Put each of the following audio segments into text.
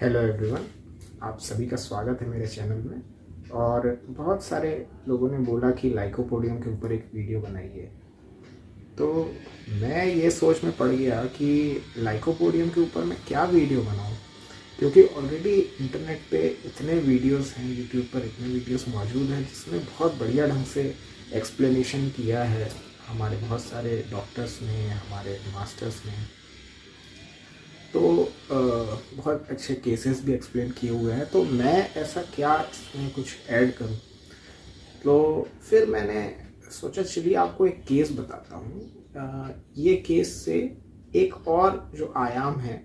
Hello everyone, आप सभी का स्वागत है मेरे चैनल में। और बहुत सारे लोगों ने बोला कि लाइकोपोडियम के ऊपर एक वीडियो बनाइए, तो मैं ये सोच में पड़ गया कि लाइकोपोडियम के ऊपर मैं क्या वीडियो बनाऊं, क्योंकि ऑलरेडी इंटरनेट पे इतने वीडियोस हैं, यूट्यूब पर इतने वीडियोस मौजूद हैं जिसमें बहुत बढ़िया ढंग से एक्सप्लेनेशन किया है हमारे बहुत सारे डॉक्टर्स ने, हमारे मास्टर्स ने। तो बहुत अच्छे केसेस भी एक्सप्लेन किए हुए हैं, तो मैं ऐसा क्या इसमें कुछ ऐड करूं। तो फिर मैंने सोचा चलिए आपको एक केस बताता हूं। ये केस से एक और जो आयाम है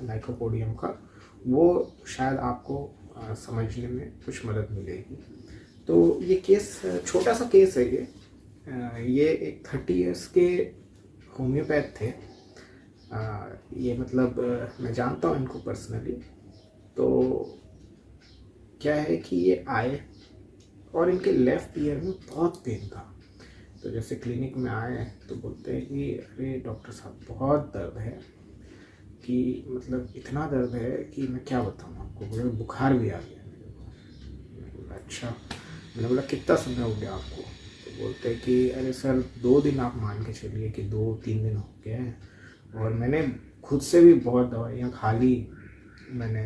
लाइकोपोडियम का, वो शायद आपको समझने में कुछ मदद मिलेगी। तो ये केस छोटा सा केस है। ये एक 30 इयर्स के होम्योपैथ थे। ये मतलब मैं जानता हूँ इनको पर्सनली। तो क्या है कि ये आए और इनके लेफ़्ट ईयर में बहुत पेन था। तो जैसे क्लिनिक में आए तो बोलते हैं कि अरे डॉक्टर साहब बहुत दर्द है, कि मतलब इतना दर्द है कि मैं क्या बताऊँ आपको, बोले बुखार भी आ गया मेरे को। मैंने बोला अच्छा। मैंने बोला कितना समय हो गया आपको? तो बोलते हैं कि अरे सर 2 दिन आप मान के चलिए कि 2-3 दिन हो गए हैं, और मैंने खुद से भी बहुत दवाइयाँ खा ली। मैंने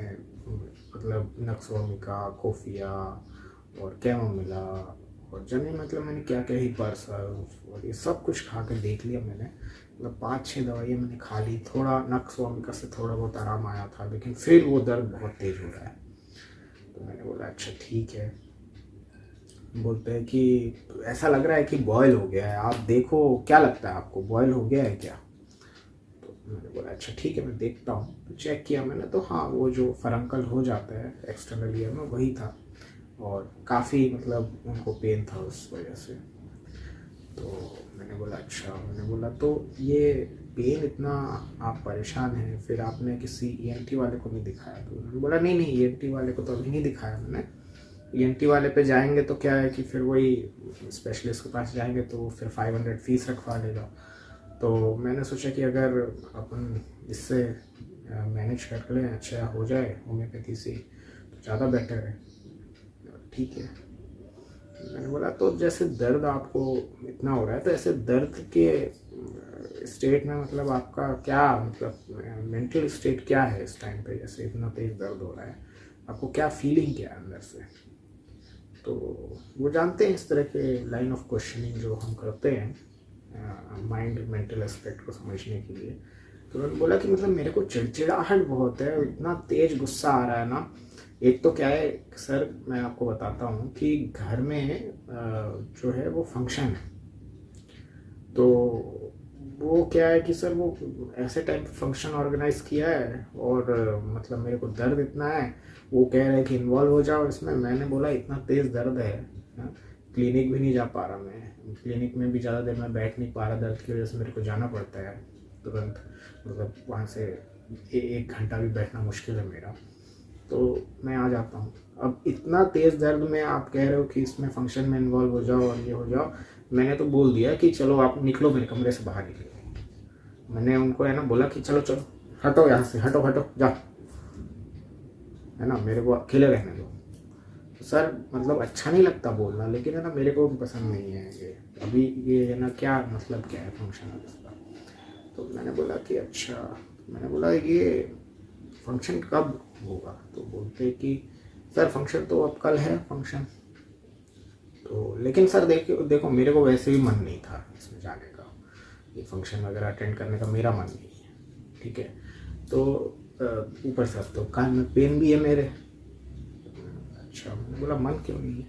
मतलब नक्सवामिका, कोफिया और कैमोमिला और जाने मतलब मैंने क्या क्या ही परसल्स और ये सब कुछ खा के देख लिया मैंने। मतलब 5-6 दवाइयाँ मैंने खा ली। थोड़ा नक्सवामिका से थोड़ा बहुत आराम आया था, लेकिन फिर वो दर्द बहुत तेज़ हो रहा है। तो मैंने बोला अच्छा ठीक है। बोलते हैं कि ऐसा लग रहा है कि बॉयल हो गया है, आप देखो क्या लगता है आपको, बॉयल हो गया है क्या? मैंने बोला अच्छा ठीक है मैं देखता हूँ। तो चेक किया मैंने, तो हाँ वो जो फरंकल हो जाता है एक्सटर्नल ईयर में वही था, और काफ़ी मतलब उनको पेन था उस वजह से। तो मैंने बोला अच्छा। मैंने बोला तो ये पेन इतना आप परेशान हैं, फिर आपने किसी ईएनटी वाले को नहीं दिखाया? तो उन्होंने बोला नहीं नहीं, ईएनटी वाले को तो अभी नहीं दिखाया मैंने। ईएनटी वाले पे जाएंगे तो क्या है कि फिर वही स्पेशलिस्ट के पास जाएंगे तो वो फिर 500 फीस रखवा लेगा। तो मैंने सोचा कि अगर अपन इससे मैनेज कर लें, अच्छा हो जाए होम्योपैथी से, तो ज़्यादा बेटर है। ठीक है। मैंने बोला तो जैसे दर्द आपको इतना हो रहा है, तो ऐसे दर्द के स्टेट में मतलब आपका क्या मतलब मेंटल स्टेट क्या है इस टाइम पे, जैसे इतना तेज दर्द हो रहा है, आपको क्या फीलिंग क्या है अंदर से? तो वो जानते हैं इस तरह के लाइन ऑफ क्वेश्चनिंग जो हम करते हैं माइंड मेंटल एस्पेक्ट को समझने के लिए। तो उन्होंने बोला कि मतलब मेरे को चिड़चिड़ाहट बहुत है, इतना तेज गुस्सा आ रहा है ना। एक तो क्या है सर, मैं आपको बताता हूँ कि घर में जो है वो फंक्शन है। तो वो क्या है कि सर वो ऐसे टाइम पे फंक्शन ऑर्गेनाइज किया है, और मतलब मेरे को दर्द इतना है, वो कह रहे हैं कि इन्वॉल्व हो जाओ इसमें। मैंने बोला इतना तेज़ दर्द है, क्लिनिक भी नहीं जा पा रहा मैं, क्लिनिक में भी ज़्यादा देर मैं बैठ नहीं पा रहा, दर्द की वजह से मेरे को जाना पड़ता है तुरंत। मतलब वहाँ से 1 घंटा भी बैठना मुश्किल है मेरा, तो मैं आ जाता हूँ। अब इतना तेज़ दर्द में आप कह रहे हो कि इसमें फंक्शन में इन्वॉल्व हो जाओ और ये हो जाओ। मैंने तो बोल दिया कि चलो आप निकलो, मेरे कमरे से बाहर निकलो। मैंने उनको है ना बोला कि चलो चलो हटो यहाँ से, हटो हटो जाओ, है ना, मेरे को अकेले रहने दो। तो सर मतलब अच्छा नहीं लगता बोलना, लेकिन है ना मेरे को भी पसंद नहीं है ये अभी, ये है ना क्या मतलब क्या है फंक्शन इसका। तो मैंने बोला कि अच्छा। मैंने बोला ये फंक्शन कब होगा? तो बोलते कि सर फंक्शन तो अब कल है फंक्शन। तो लेकिन सर देखो देखो मेरे को वैसे भी मन नहीं था इसमें जाने का, ये फंक्शन वगैरह अटेंड करने का मेरा मन नहीं है, ठीक है। तो ऊपर से अब तो कान में पेन भी है मेरे। अच्छा। मैंने बोला मन क्यों नहीं है?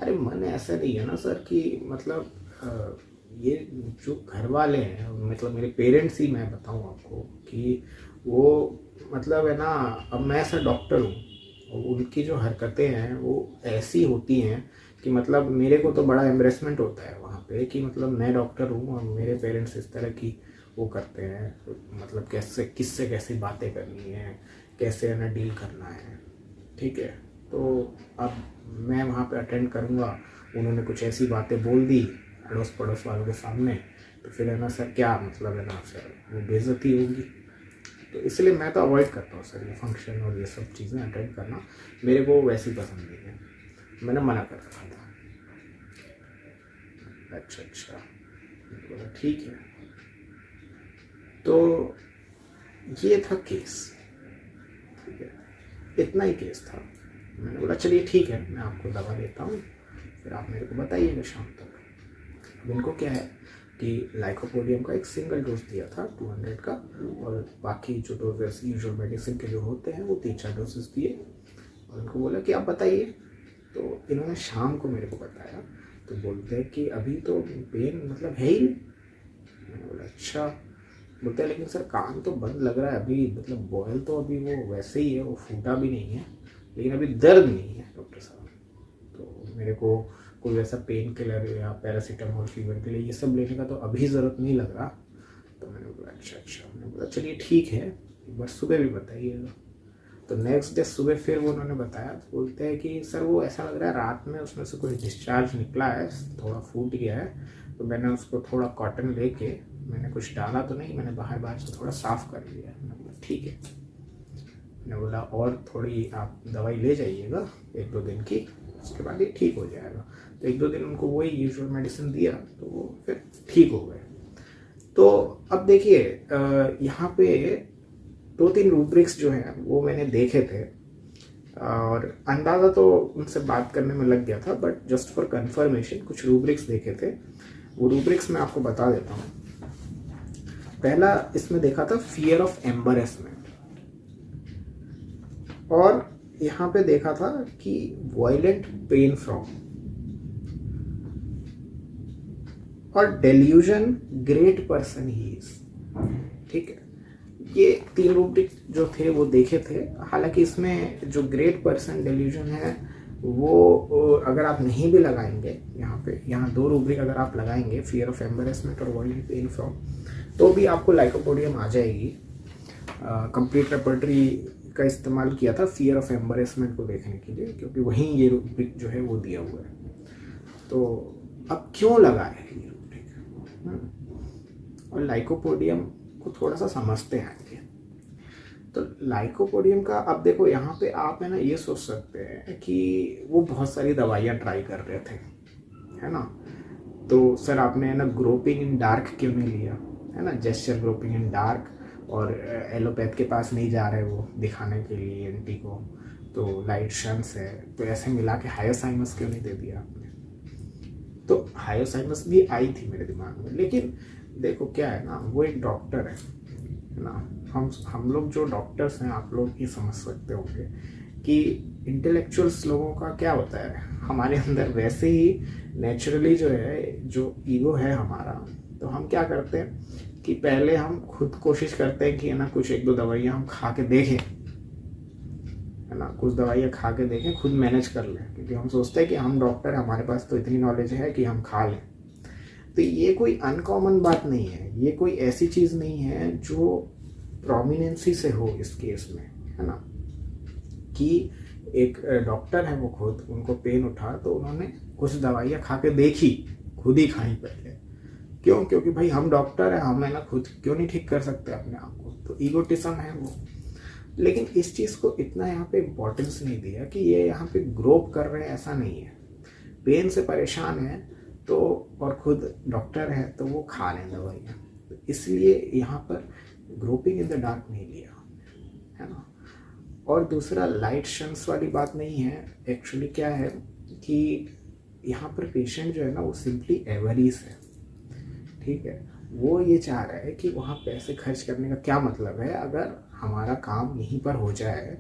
अरे मन ऐसा नहीं है ना सर कि मतलब ये जो घर वाले हैं, मतलब मेरे पेरेंट्स ही, मैं बताऊँ आपको कि वो मतलब है ना, अब मैं ऐसा डॉक्टर हूँ और उनकी जो हरकतें हैं वो ऐसी होती हैं कि मतलब मेरे को तो बड़ा एम्बरेसमेंट होता है वहाँ पे कि मतलब मैं डॉक्टर हूँ और मेरे पेरेंट्स इस तरह की वो करते हैं। मतलब कैसे किससे कैसी बातें करनी है, कैसे है ना डील करना है, ठीक है। तो अब मैं वहाँ पे अटेंड करूँगा, उन्होंने कुछ ऐसी बातें बोल दी अड़ोस पड़ोस वालों के सामने, तो फिर है ना सर क्या मतलब है ना सर, वो बेइज्जती होगी। तो इसलिए मैं तो अवॉइड करता हूँ सर ये फंक्शन और ये सब चीज़ें अटेंड करना, मेरे को वैसे ही पसंद नहीं है, मैंने मना कर रखा था। अच्छा, बोला ठीक है। तो ये था केस, ठीक है, इतना ही केस था। मैंने बोला चलिए ठीक है, मैं आपको दवा देता हूँ, फिर आप मेरे को बताइएगा शाम तक। अब इनको क्या है कि लाइकोपोडियम का एक सिंगल डोज दिया था 200 का, और बाकी जो डोजेस यूजुअल मेडिसिन के जो होते हैं वो 3-4 डोजेस दिए, और उनको बोला कि आप बताइए। तो इन्होंने शाम को मेरे को बताया, तो बोलते हैं कि अभी तो पेन मतलब है ही नहीं। मैंने बोला अच्छा। बोलते हैं लेकिन सर कान तो बंद लग रहा है अभी, मतलब बॉयल तो अभी वो वैसे ही है, वो फूटा भी नहीं है, लेकिन अभी दर्द नहीं है डॉक्टर साहब। तो मेरे को कोई वैसा पेन किलर या पैरासीटामोल फीवर के लिए ये सब लेने का तो अभी ज़रूरत नहीं लग रहा। तो मैंने बोला अच्छा। मैंने बोला चलिए ठीक है, एक बार सुबह भी बताइएगा। तो नेक्स्ट डे सुबह फिर वो उन्होंने बताया, तो बोलते हैं कि सर वो ऐसा लग रहा है रात में उसमें से कोई डिस्चार्ज निकला है, थोड़ा फूट गया है। तो मैंने उसको थोड़ा कॉटन लेके, मैंने कुछ डाला तो नहीं, मैंने बाहर से थोड़ा साफ़ कर लिया। मैंने बोला ठीक है। मैंने बोला और थोड़ी आप दवाई ले जाइएगा 1-2 दिन की, उसके बाद ये ठीक हो जाएगा। तो 1-2 दिन उनको वही यूजुअल मेडिसिन दिया, तो वो फिर ठीक हो गए। तो अब देखिए यहाँ पे 2-3 रूब्रिक्स जो हैं वो मैंने देखे थे, और अंदाज़ा तो उनसे बात करने में लग गया था, बट जस्ट फॉर कंफर्मेशन कुछ रूब्रिक्स देखे थे। वो रूब्रिक्स मैं आपको बता देता हूँ। पहला इसमें देखा था फियर ऑफ एम्बैरेसमेंट, और यहाँ पे देखा था कि वायलेंट पेन फ्रॉम, और delusion great person he is. ठीक है, ये 3 रूब्रिक जो थे वो देखे थे। हालांकि इसमें जो ग्रेट पर्सन डेल्यूजन है वो अगर आप नहीं भी लगाएंगे, यहाँ 2 रूब्रिक अगर आप लगाएंगे, फियर ऑफ एम्बैरेसमेंट और वायलेंट पेन फ्रॉम, तो भी आपको लाइकोपोडियम आ जाएगी। कंप्लीट रेपर्टरी का इस्तेमाल किया था फियर ऑफ एम्बैरेसमेंट को देखने के लिए, क्योंकि वहीं ये रूब्रिक जो है वो दिया हुआ है। तो अब क्यों लगा है ये रूब्रिक, और लाइकोपोडियम को थोड़ा सा समझते हैं। तो लाइकोपोडियम का अब देखो, यहाँ पे आप है ना ये सोच सकते हैं कि वो बहुत सारी दवाइयाँ ट्राई कर रहे थे, है ना। तो सर आपने है ना ग्रोपिंग इन डार्क क्यों नहीं लिया, है ना, जेस्चर ग्रोपिंग इन डार्क, और एलोपैथ के पास नहीं जा रहे वो दिखाने के लिए एंटी को, तो लाइट शंस है, तो ऐसे मिला के हायोसाइनस क्यों नहीं दे दिया आपने। तो हायोसाइनस भी आई थी मेरे दिमाग में, लेकिन देखो क्या है ना, वो एक डॉक्टर है ना। हम लोग जो डॉक्टर्स हैं, आप लोग ये समझ सकते होंगे कि इंटेलेक्चुअल्स लोगों का क्या होता है, हमारे अंदर वैसे ही नेचुरली जो है, जो ईगो है हमारा, तो हम क्या करते हैं कि पहले हम खुद कोशिश करते हैं कि है ना कुछ 1-2 दवाइयाँ हम खा के देखें, है ना, कुछ दवाइयाँ खा के देखें, खुद मैनेज कर लें, क्योंकि हम सोचते हैं कि हम डॉक्टर हैं, हमारे पास तो इतनी नॉलेज है कि हम खा लें। तो ये कोई अनकॉमन बात नहीं है, ये कोई ऐसी चीज़ नहीं है जो प्रोमिनेंसी से हो इस केस में, है ना, कि एक डॉक्टर है वो खुद, उनको पेन उठा तो उन्होंने कुछ दवाइयाँ खा के देखी, खुद ही खाई पहले। क्यों? क्योंकि भाई हम डॉक्टर हैं, हम है ना खुद क्यों नहीं ठीक कर सकते अपने आप को, तो ईगोटिज्म है वो। लेकिन इस चीज़ को इतना यहाँ पे इम्पोर्टेंस नहीं दिया कि ये यहाँ पे ग्रोप कर रहे हैं, ऐसा नहीं है। पेन से परेशान है तो, और खुद डॉक्टर है तो वो खा लें दवाइयाँ, तो इसलिए यहाँ पर ग्रोपिंग इन द डार्क नहीं लिया, है ना। और दूसरा लाइट शंस वाली बात नहीं है। एक्चुअली क्या है कि यहाँ पर पेशेंट जो है ना वो सिंपली एवरीज है, ठीक है। वो ये चाह रहा है कि वहाँ पैसे खर्च करने का क्या मतलब है, अगर हमारा काम यहीं पर हो जाए,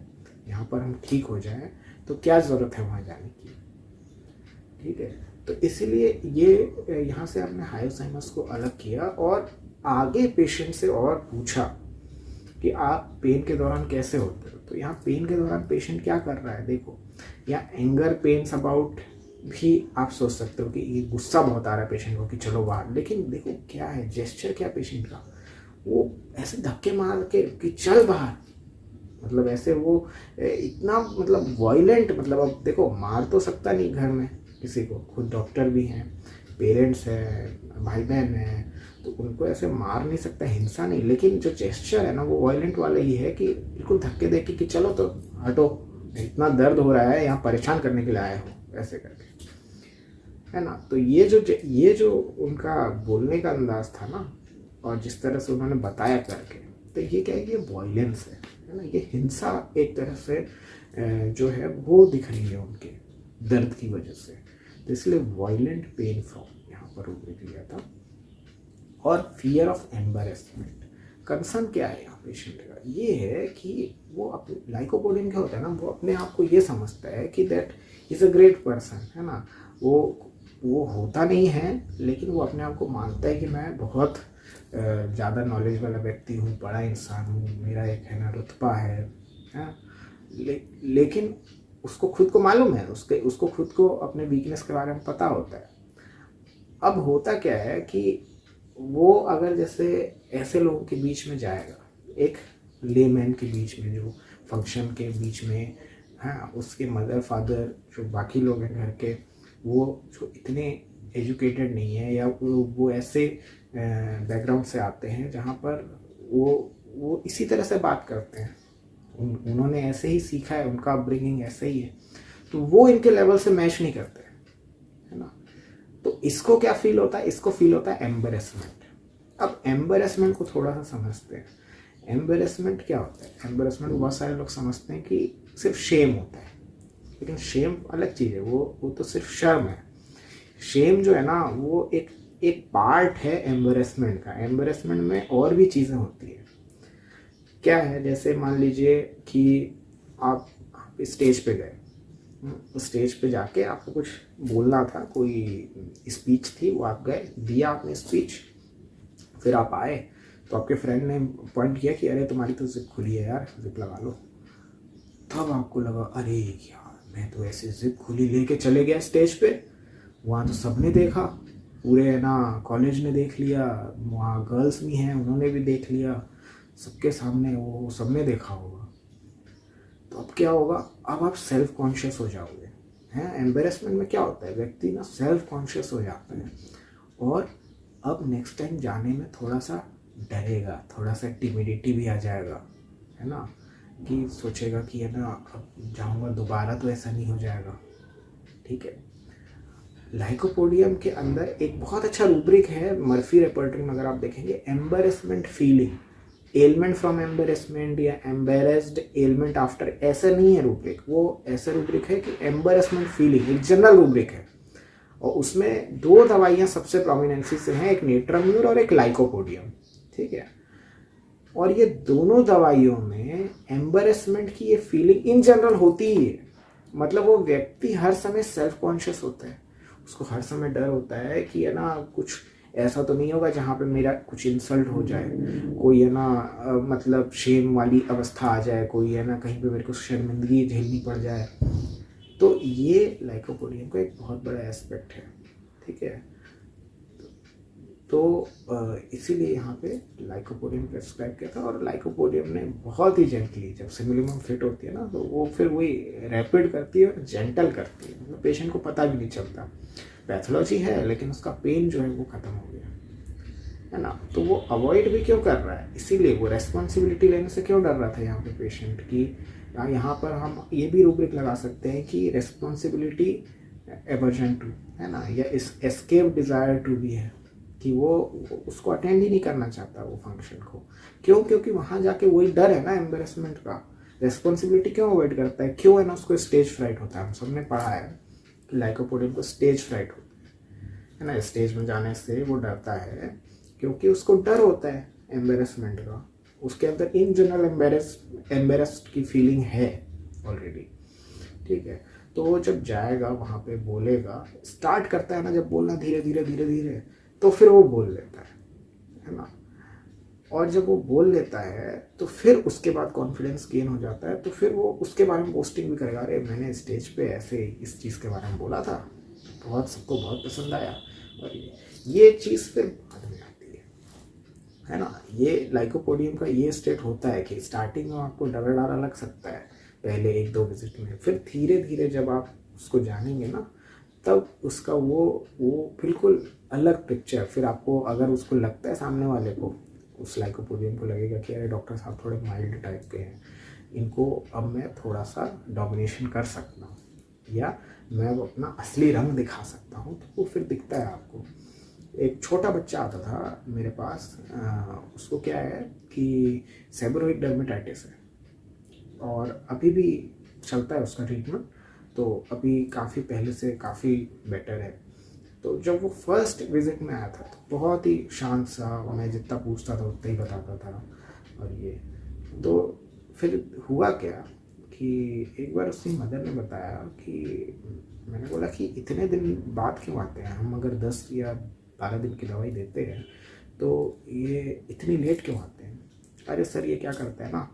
यहाँ पर हम ठीक हो जाए, तो क्या ज़रूरत है वहाँ जाने की, ठीक है। तो इसीलिए ये यहाँ से हमने हायोसाइनस को अलग किया, और आगे पेशेंट से और पूछा कि आप पेन के दौरान कैसे होते हो। तो यहाँ पेन के दौरान पेशेंट क्या कर रहा है, देखो, या एंगर पेन्स अबाउट भी आप सोच सकते हो कि ये गुस्सा बहुत आ रहा है पेशेंट को कि चलो बाहर, लेकिन देखो क्या है, जेस्चर क्या पेशेंट का, वो ऐसे धक्के मार के कि चल बाहर, मतलब ऐसे वो इतना मतलब वायलेंट, मतलब अब देखो मार तो सकता नहीं घर में किसी को, खुद डॉक्टर भी हैं, पेरेंट्स हैं, भाई बहन हैं, तो उनको ऐसे मार नहीं सकता, हिंसा नहीं, लेकिन जो जेस्चर है ना वो वायलेंट वाला ही है कि बिल्कुल धक्के दे के कि चलो तो हटो, इतना दर्द हो रहा है, यहाँ परेशान करने के लिए आए हो, ऐसे करके, है ना। तो ये जो उनका बोलने का अंदाज था ना, और जिस तरह से उन्होंने बताया करके, तो ये क्या है, ये वॉयलेंस है ना, ये हिंसा एक तरह से जो है वो दिख रही है उनके दर्द की वजह से। तो इसलिए वॉयलेंट पेन फ्रॉम यहाँ पर रूब्रिक लिया था। और फियर ऑफ एम्बेरसमेंट, कंसर्न क्या है यहाँ पेशेंट का, ये है कि वो अपने लाइकोपोडियम क्या होता है ना, वो अपने आप को ये समझता है कि that is a great person, है ना। वो होता नहीं है, लेकिन वो अपने आप को मानता है कि मैं बहुत ज़्यादा नॉलेज वाला व्यक्ति हूँ, बड़ा इंसान हूँ, मेरा एक है ना रुतबा है, लेकिन उसको खुद को मालूम है, उसको खुद को अपने वीकनेस के बारे में पता होता है। अब होता क्या है कि वो अगर जैसे ऐसे लोगों के बीच में जाएगा, एक लेमैन के बीच में, जो फंक्शन के बीच में, हाँ, उसके मदर फादर जो बाकी लोग हैं घर के, वो जो इतने एजुकेटेड नहीं है, या वो ऐसे बैकग्राउंड से आते हैं जहाँ पर वो इसी तरह से बात करते हैं, उन्होंने ऐसे ही सीखा है, उनका अपब्रिंगिंग ऐसे ही है, तो वो इनके लेवल से मैच नहीं करते, है ना। तो इसको क्या फील होता है, इसको फील होता है एम्बेरसमेंट। अब एम्बेरसमेंट को थोड़ा सा समझते हैं। एम्बेरसमेंट क्या होता है, एम्बेरसमेंट बहुत सारे लोग समझते हैं कि सिर्फ शेम होता है, लेकिन शेम अलग चीज़ है, वो तो सिर्फ शर्म है। शेम जो है ना वो एक पार्ट है एम्बेरसमेंट का। एम्बेरसमेंट में और भी चीज़ें होती है। क्या है, जैसे मान लीजिए कि आप स्टेज पे गए, स्टेज पे जाके आपको कुछ बोलना था, कोई स्पीच थी, वो आप गए, दिया आपने स्पीच, फिर आप आए तो आपके फ्रेंड ने पॉइंट किया कि अरे तुम्हारी तो जिप खुली है यार, जिप लगा लो। तब आपको लगा अरे यार, मैं तो ऐसे जिप खुली लेके चले गया स्टेज पे, वहाँ तो सबने देखा, पूरे है ना कॉलेज ने देख लिया, वहाँ गर्ल्स भी हैं उन्होंने भी देख लिया, सबके सामने वो सबने देखा होगा। तो अब क्या होगा, अब आप सेल्फ कॉन्शियस हो जाओगे, हैं। एम्बेरसमेंट में क्या होता है, व्यक्ति ना सेल्फ कॉन्शियस हो जाता है, और अब नेक्स्ट टाइम जाने में थोड़ा सा डरेगा, थोड़ा सा टिमिडिटी भी आ जाएगा, है ना, कि सोचेगा कि है ना अब जाऊँगा दोबारा तो ऐसा नहीं हो जाएगा, ठीक है। लाइकोपोडियम के अंदर एक बहुत अच्छा रूब्रिक है मर्फी रेपर्टरी में, अगर आप देखेंगे, embarrassment feeling, element from embarrassment या एम्बेरस्ड एलमेंट आफ्टर, ऐसा नहीं है रूब्रिक। वो ऐसा रूब्रिक है कि एम्बेरसमेंट फीलिंग एक जनरल रूब्रिक है, और उसमें 2 दवाइयाँ सबसे प्रोमिनेंसी से हैं, एक नेट्राम्यूर और एक लाइकोपोडियम, ठीक है। और ये दोनों दवाइयों में एम्बेरसमेंट की ये फीलिंग इन जनरल होती ही है। मतलब वो व्यक्ति हर समय सेल्फ कॉन्शियस होता है, उसको हर समय डर होता है कि है ना कुछ ऐसा तो नहीं होगा जहाँ पे मेरा कुछ इंसल्ट हो जाए, कोई है ना मतलब शेम वाली अवस्था आ जाए, कोई है ना कहीं पे मेरे को शर्मिंदगी झेलनी पड़ जाए। तो ये लाइकोपोडियम का एक बहुत बड़ा एस्पेक्ट है, ठीक है। तो इसीलिए यहाँ पे लाइकोपोडियम प्रेस्क्राइब किया था, और लाइकोपोडियम ने बहुत ही जेंटली, जब सिमुलिमम फिट होती है ना तो वो फिर वही रैपिड करती है और जेंटल करती है, मतलब पेशेंट को पता भी नहीं चलता। पैथोलॉजी है लेकिन उसका पेन जो है वो ख़त्म हो गया, है ना। तो वो अवॉइड भी क्यों कर रहा है, इसीलिए वो रेस्पॉन्सिबिलिटी लेने से क्यों डर रहा था यहाँ पे पेशेंट की। यहाँ पर हम ये भी रूब्रिक लगा सकते हैं कि रेस्पॉन्सिबिलिटी एवर्जन टू, है ना, या इस एस्केप डिज़ायर टू भी है, कि वो उसको अटेंड ही नहीं करना चाहता वो फंक्शन को। क्यों, क्योंकि वहाँ जाके वही डर है ना एम्बेरसमेंट का। रेस्पॉन्सिबिलिटी क्यों अवॉइड करता है, क्यों है ना, उसको स्टेज फ्राइट होता है। हम सबने पढ़ा है कि लाइकोपोडियम को स्टेज फ्राइट होता है ना, स्टेज में जाने से वो डरता है क्योंकि उसको डर होता है एम्बेरसमेंट का। उसके अंदर इन जनरल एम्बेरस्ड की फीलिंग है ऑलरेडी, ठीक है। तो वो जब जाएगा वहाँ पे बोलेगा, स्टार्ट करता है ना जब बोलना धीरे धीरे धीरे धीरे, तो फिर वो बोल लेता है ना। और जब वो बोल लेता है तो फिर उसके बाद कॉन्फिडेंस गेन हो जाता है, तो फिर वो उसके बारे में पोस्टिंग भी करेगा, अरे मैंने स्टेज पे ऐसे इस चीज़ के बारे में बोला था, बहुत सबको बहुत पसंद आया। और ये चीज़ फिर बाद में आती है ना। ये लाइकोपोडियम का ये स्टेट होता है कि स्टार्टिंग में आपको डर लग सकता है पहले 1-2 विजिट में, फिर धीरे धीरे जब आप उसको जानेंगे ना तब उसका वो बिल्कुल अलग पिक्चर। फिर आपको अगर उसको लगता है, सामने वाले को, उस लाइकोपोडियम को लगेगा कि अरे डॉक्टर साहब थोड़े माइल्ड टाइप के हैं, इनको अब मैं थोड़ा सा डोमिनेशन कर सकता हूँ, या मैं अब अपना असली रंग दिखा सकता हूँ, तो वो फिर दिखता है आपको। एक छोटा बच्चा आता था मेरे पास, उसको क्या है कि सेबोरोइक डर्मेटाइटिस है, और अभी भी चलता है उसका ट्रीटमेंट, तो अभी काफ़ी पहले से काफ़ी बेटर है। तो जब वो फर्स्ट विजिट में आया था तो बहुत ही शांत सा, मैं जितना पूछता था उतना ही बताता था। और ये तो फिर हुआ क्या कि एक बार उसकी मदर ने बताया कि मैंने बोला कि इतने दिन बाद क्यों आते हैं हम, अगर 10 या 12 दिन की दवाई देते हैं तो ये इतनी लेट क्यों आते हैं। अरे सर ये क्या करता है ना,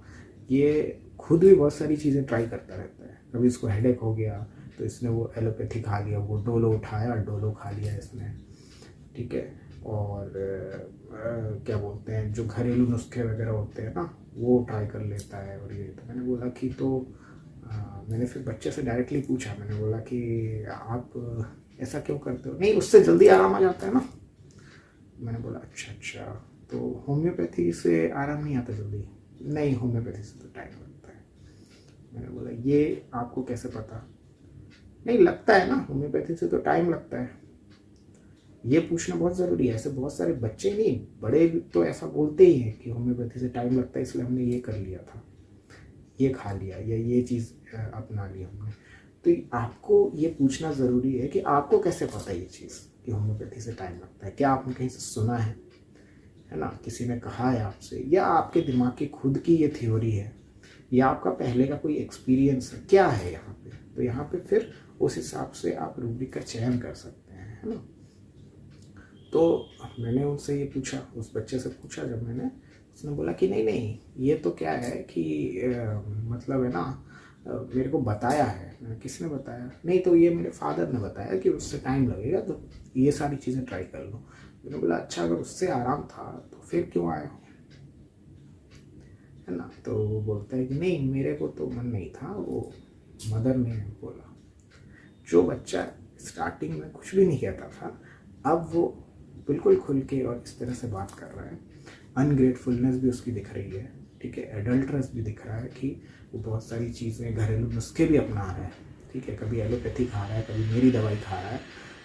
ये खुद भी बहुत सारी चीज़ें ट्राई करता रहता है। कभी इसको हेडेक हो गया तो इसने वो एलोपैथी खा लिया, वो डोलो उठाया, डोलो खा लिया इसने, ठीक है। और क्या बोलते हैं, जो घरेलू नुस्खे वगैरह होते हैं ना, वो ट्राई कर लेता है। और ये तो मैंने बोला कि तो मैंने फिर बच्चे से डायरेक्टली पूछा, मैंने बोला कि आप ऐसा क्यों करते हो, नहीं उससे जल्दी आराम आ जाता है ना। मैंने बोला अच्छा, तो होम्योपैथी से आराम नहीं आता जल्दी, नहीं होम्योपैथी से तो टाइम लगता है। मैंने बोला ये आपको कैसे पता, नहीं लगता है ना, होम्योपैथी से तो टाइम लगता है। ये पूछना बहुत ज़रूरी है, ऐसे बहुत सारे बच्चे नहीं बड़े तो ऐसा बोलते ही हैं कि होम्योपैथी से टाइम लगता है इसलिए हमने ये कर लिया था, ये खा लिया, या ये चीज़ अपना लिया हमने। तो आपको ये पूछना ज़रूरी है कि आपको कैसे पता ये चीज़ कि होम्योपैथी से टाइम लगता है। क्या आपने कहीं से सुना है ना, किसी ने कहा है आपसे, या आपके दिमाग की खुद की ये थ्योरी है, या आपका पहले का कोई एक्सपीरियंस है, क्या है यहाँ पे। तो यहाँ पे फिर उस हिसाब से आप रूब्रिक का चयन कर सकते हैं, है ना। तो मैंने उनसे ये पूछा, उस बच्चे से पूछा जब मैंने, उसने बोला कि नहीं ये तो क्या है कि मतलब है ना, मेरे को बताया है। किसने बताया, नहीं तो ये मेरे फादर ने बताया कि उससे टाइम लगेगा तो ये सारी चीज़ें ट्राई कर लो। मैंने बोला अच्छा, अगर उससे आराम था तो फिर क्यों आए हो, है ना। तो वो बोलता है कि नहीं मेरे को तो मन नहीं था, वो मदर ने बोला। जो बच्चा स्टार्टिंग में कुछ भी नहीं कहता था, अब वो बिल्कुल खुल के और इस तरह से बात कर रहा है। अनग्रेटफुलनेस भी उसकी दिख रही है, ठीक है। एडल्ट्रस भी दिख रहा है कि वो बहुत सारी चीज़ें, घरेलू नुस्खे भी अपना रहा है, ठीक है। कभी एलोपैथी खा रहा है, कभी मेरी दवाई खा रहा है,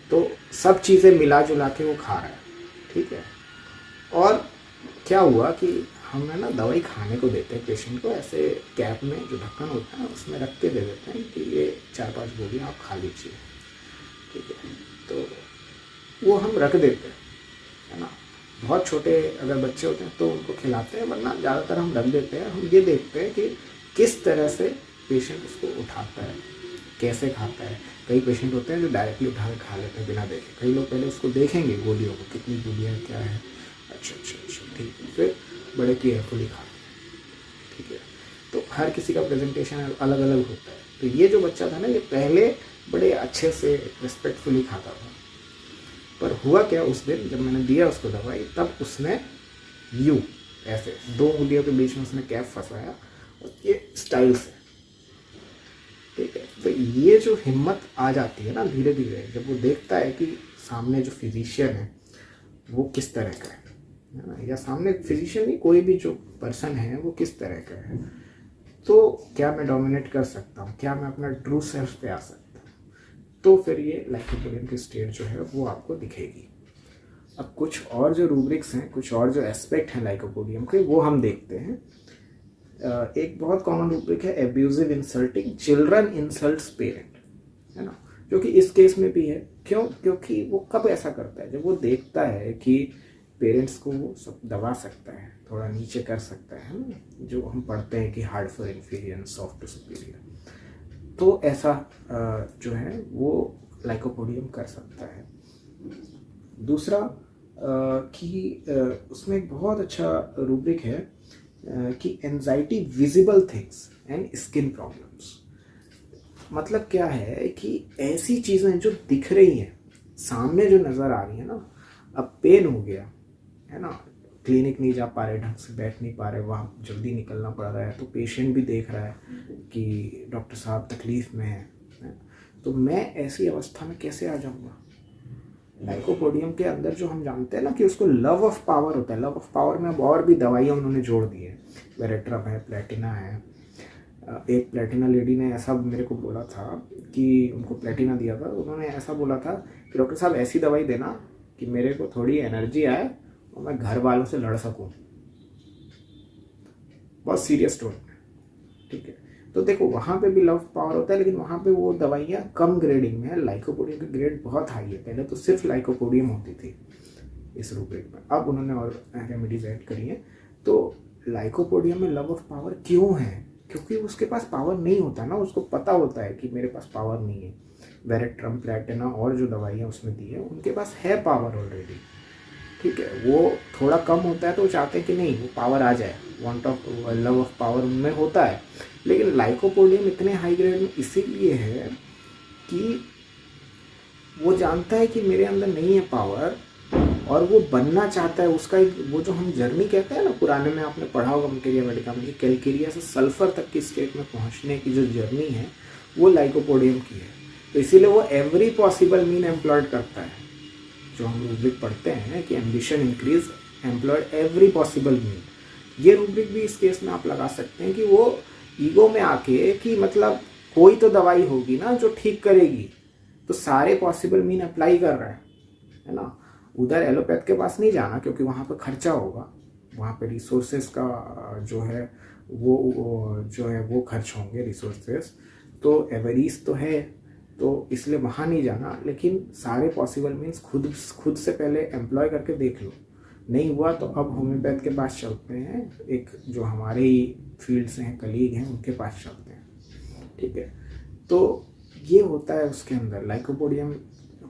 तो सब चीज़ें मिला जुला के वो खा रहा है, ठीक है। और क्या हुआ कि हम है ना दवाई खाने को देते हैं पेशेंट को, ऐसे कैप में जो ढक्कन होता है उसमें रख के दे देते हैं कि ये 4-5 गोलियाँ आप खा लीजिए, ठीक है। तो वो हम रख देते हैं, है ना। बहुत छोटे अगर बच्चे होते हैं तो उनको खिलाते हैं, वरना ज़्यादातर हम रख देते हैं। हम ये देखते हैं कि किस तरह से पेशेंट उसको उठाता है, कैसे खाता है। कई पेशेंट होते हैं जो डायरेक्टली उठा के खा लेते हैं बिना देखे, कई लोग पहले उसको देखेंगे गोलियों को, कितनी गोलियाँ क्या है, अच्छा, ठीक है, फिर बड़े केयरफुली खाते हैं, ठीक है। तो हर किसी का प्रेजेंटेशन अलग अलग होता है। तो ये जो बच्चा था ना, ये पहले बड़े अच्छे से रिस्पेक्टफुली खाता था, पर हुआ क्या, उस दिन जब मैंने दिया उसको दवाई, तब उसने यूँ ऐसे 2 उंगलियों के बीच में उसने कैप फंसाया और ये स्टाइल से, ठीक है। तो ये जो हिम्मत आ जाती है ना धीरे धीरे, जब वो देखता है कि सामने जो फिजिशियन है वो किस तरह का है ना, या सामने फिजिशियन नहीं, कोई भी जो पर्सन है वो किस तरह का है, तो क्या मैं डोमिनेट कर सकता हूँ, क्या मैं अपना ट्रू सेल्फ पे आ सकता हूँ, तो फिर ये लाइकोपोडियम की स्टेट जो है वो आपको दिखेगी। अब कुछ और जो रूब्रिक्स हैं, कुछ और जो एस्पेक्ट हैं लाइकोपोडियम के, वो हम देखते हैं। एक बहुत कॉमन रूब्रिक है abusive insulting, children insults parent, है ना, जो कि इस केस में भी है। क्यों, क्योंकि वो कब ऐसा करता है, जब वो देखता है कि पेरेंट्स को वो सब दबा सकता है, थोड़ा नीचे कर सकता है ना, जो हम पढ़ते हैं कि hard for inferior, soft to superior, तो ऐसा जो है वो लाइकोपोडियम कर सकता है। दूसरा कि उसमें एक बहुत अच्छा रूब्रिक है कि anxiety visible things and skin problems. मतलब क्या है कि ऐसी चीज़ें जो दिख रही हैं, सामने जो नज़र आ रही है ना, अब पेन हो गया, है ना, क्लिनिक नहीं जा पा रहे, ढंग से बैठ नहीं पा रहे, वहाँ जल्दी निकलना पड़ रहा है, तो पेशेंट भी देख रहा है कि डॉक्टर साहब तकलीफ़ में है, तो मैं ऐसी अवस्था में कैसे आ जाऊंगा? लाइकोपोडियम के अंदर जो हम जानते हैं ना कि उसको लव ऑफ पावर होता है, लव ऑफ पावर में अब और भी दवाइयाँ उन्होंने जोड़ दी है, वेरेट्रम है, प्लेटिना है। एक प्लेटिना लेडी ने ऐसा मेरे को बोला था कि उनको प्लेटिना दिया था, उन्होंने ऐसा बोला था कि डॉक्टर साहब ऐसी दवाई देना कि मेरे को थोड़ी एनर्जी आए और मैं घर वालों से लड़ सकूं। बहुत सीरियस स्टोरी, ठीक है। तो देखो वहाँ पे भी लव पावर होता है, लेकिन वहाँ पे वो दवाइयाँ कम ग्रेडिंग में है, लाइकोपोडियम की ग्रेड बहुत हाई है। पहले तो सिर्फ लाइकोपोडियम होती थी इस रूब्रिक में, अब उन्होंने और रेमेडीज ऐड करी हैं। तो लाइकोपोडियम में लव ऑफ पावर क्यों है? क्योंकि उसके पास पावर नहीं होता ना, उसको पता होता है कि मेरे पास पावर नहीं है। वेरेट्रम, प्लेटिना और जो दवाइयाँ उसमें दी है उनके पास है पावर ऑलरेडी, ठीक है। वो थोड़ा कम होता है तो वो चाहते हैं कि नहीं वो पावर आ जाए, want of love of power उनमें होता है। लेकिन लाइकोपोडियम इतने हाई ग्रेड में इसीलिए है कि वो जानता है कि मेरे अंदर नहीं है पावर और वो बनना चाहता है। उसका एक वो जो हम जर्नी कहते हैं ना, पुराने में आपने पढ़ा होगा मटेरिया मेडिका में, कि कैलकेरिया से सल्फर तक की स्टेट में पहुंचने की जो जर्नी है वो लाइकोपोडियम की है। तो इसीलिए वो एवरी पॉसिबल मीन एम्प्लॉयड करता है। जो हम रूब्रिक पढ़ते हैं कि ambition increase employed every possible mean, ये रूब्रिक भी इस केस में आप लगा सकते हैं कि वो ईगो में आके कि मतलब कोई तो दवाई होगी ना जो ठीक करेगी, तो सारे पॉसिबल मीन अप्लाई कर रहा है ना। उधर एलोपैथ के पास नहीं जाना क्योंकि वहाँ पर खर्चा होगा, वहाँ पे रिसोर्सेज का जो है वो खर्च होंगे रिसोर्सेज, तो एवरीज तो है, तो इसलिए वहाँ नहीं जाना। लेकिन सारे पॉसिबल मीन्स खुद से पहले एम्प्लॉय करके देख लो, नहीं हुआ तो अब होम्योपैथ के पास चलते हैं, एक जो हमारे ही फील्ड से हैं, कलीग हैं, उनके पास चलते हैं, ठीक है। तो ये होता है उसके अंदर। लाइकोपोडियम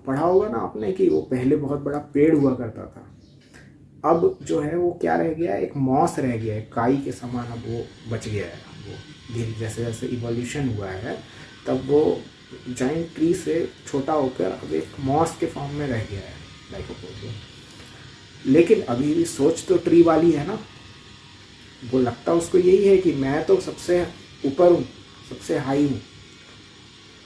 पढ़ा होगा ना आपने कि वो पहले बहुत बड़ा पेड़ हुआ करता था, अब जो है वो क्या रह गया, एक मॉस रह गया है, काई के समान अब वो बच गया है। वो धीरे जैसे जैसे इवोल्यूशन हुआ है तब वो जाइंट ट्री से छोटा होकर अब एक मॉस के फॉर्म में रह गया है लाइकोपोडियम। लेकिन अभी भी सोच तो ट्री वाली है ना, वो लगता उसको यही है कि मैं तो सबसे ऊपर हूँ, सबसे हाई हूँ।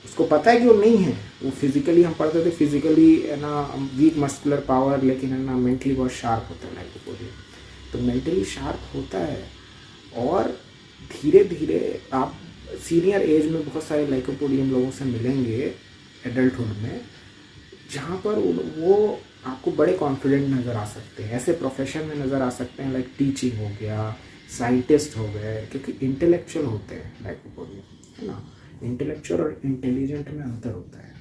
उसको पता है कि वो नहीं है। वो फिजिकली हम पढ़ते थे, फिजिकली है ना वीक मस्कुलर पावर, लेकिन है ना मेंटली बहुत शार्प होता है लाइकोपोडियम। तो मेंटली शार्प होता है और धीरे धीरे आप सीनियर एज में बहुत सारे लाइकोपोडियम लोगों से मिलेंगे एडल्टहुड में, जहाँ पर वो आपको बड़े कॉन्फिडेंट नज़र आ सकते हैं, ऐसे प्रोफेशन में नज़र आ सकते हैं, लाइक टीचिंग हो गया, साइंटिस्ट हो गए, क्योंकि इंटेलेक्चुअल होते हैं लाइकोपोडियम, है ना। इंटेलेक्चुअल और इंटेलिजेंट में अंतर होता है।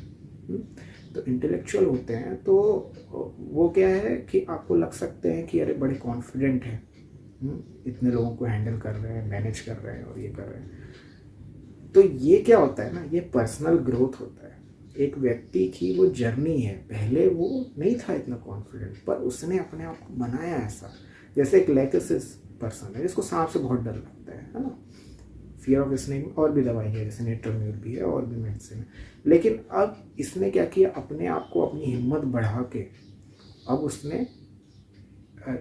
तो इंटेलेक्चुअल होते हैं तो वो क्या है कि आपको लग सकते हैं कि अरे बड़े कॉन्फिडेंट हैं, इतने लोगों को हैंडल कर रहे हैं, मैनेज कर रहे हैं और ये कर रहे हैं। तो ये क्या होता है ना, ये पर्सनल ग्रोथ होता है। एक व्यक्ति की वो जर्नी है, पहले वो नहीं था इतना कॉन्फिडेंट, पर उसने अपने आप को बनाया ऐसा। जैसे एक लेकेसिस पर्सन है जिसको सांप से बहुत डर लगता है ना, फियर ऑफ स्नेक, और भी दवाई है जैसे नेट्रोम्यूर भी है और भी मेडिसिन है। लेकिन अब इसने क्या किया, अपने आप को अपनी हिम्मत बढ़ा के अब उसने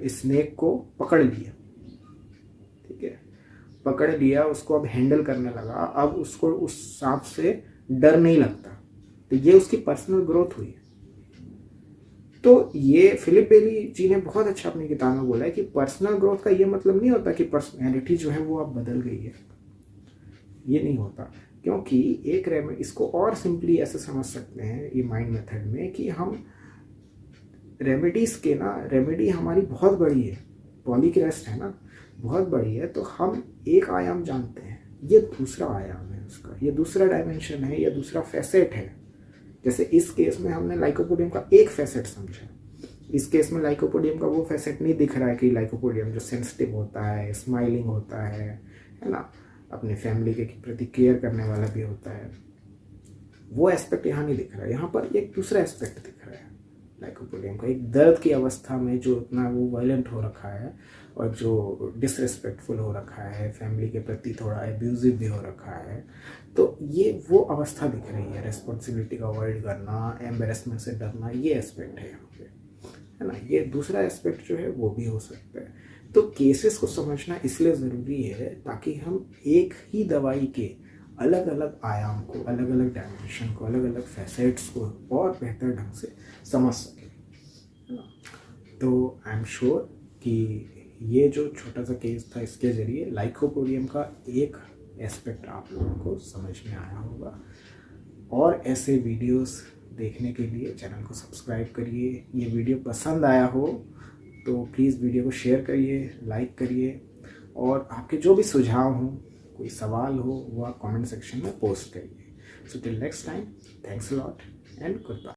स्नेक को पकड़ लिया, ठीक है, पकड़ लिया, उसको अब हैंडल करने लगा, अब उसको उस सांप से डर नहीं लगता। तो ये उसकी पर्सनल ग्रोथ हुई। तो ये फिलिप बेली जी ने बहुत अच्छा अपनी किताब में बोला है कि पर्सनल ग्रोथ का ये मतलब नहीं होता कि पर्सनैलिटी जो है वो अब बदल गई है, ये नहीं होता। क्योंकि एक इसको और सिंपली ऐसे समझ सकते हैं ये माइंड मेथड में कि हम रेमेडीज के ना, रेमेडी हमारी बहुत बड़ी है, पॉलीक्रेस्ट है ना, बहुत बड़ी है। तो हम एक आयाम जानते हैं, ये दूसरा आयाम है उसका, ये दूसरा डायमेंशन है, ये दूसरा फैसेट है। जैसे इस केस में हमने लाइकोपोडियम का एक फैसेट समझा, इस केस में लाइकोपोडियम का वो फैसेट नहीं दिख रहा है कि लाइकोपोडियम जो सेंसिटिव होता है, स्माइलिंग होता है ना, अपने फैमिली के प्रति केयर करने वाला भी होता है, वो एस्पेक्ट यहाँ नहीं दिख रहा है। यहाँ पर एक दूसरा एस्पेक्ट दिख रहा है लाइकोपोडियम का, एक दर्द की अवस्था में जो इतना वो वायलेंट हो रखा है और जो डिसरेस्पेक्टफुल हो रखा है, फैमिली के प्रति थोड़ा एब्यूजिव भी हो रखा है। तो ये वो अवस्था दिख रही है, रेस्पॉन्सिबिलिटी का अवॉइड करना, एम्बेरसमेंट से डरना, ये एस्पेक्ट है यहाँ पे, है ना। ये दूसरा एस्पेक्ट जो है वो भी हो सकता है। तो केसेस को समझना इसलिए ज़रूरी है ताकि हम एक ही दवाई के अलग अलग आयाम को, अलग अलग डायमेंशन को, अलग अलग फैसेट्स को और बेहतर ढंग से समझ सकें, है ना। तो आई एम श्योर कि ये जो छोटा सा केस था, इसके ज़रिए लाइकोपोडियम का एक एस्पेक्ट आप लोगों को समझ में आया होगा। और ऐसे वीडियोस देखने के लिए चैनल को सब्सक्राइब करिए। ये वीडियो पसंद आया हो तो प्लीज़ वीडियो को शेयर करिए, लाइक करिए, और आपके जो भी सुझाव हों, कोई सवाल हो, वो आप कमेंट सेक्शन में पोस्ट करिए। So till next time, thanks a lot and good bye.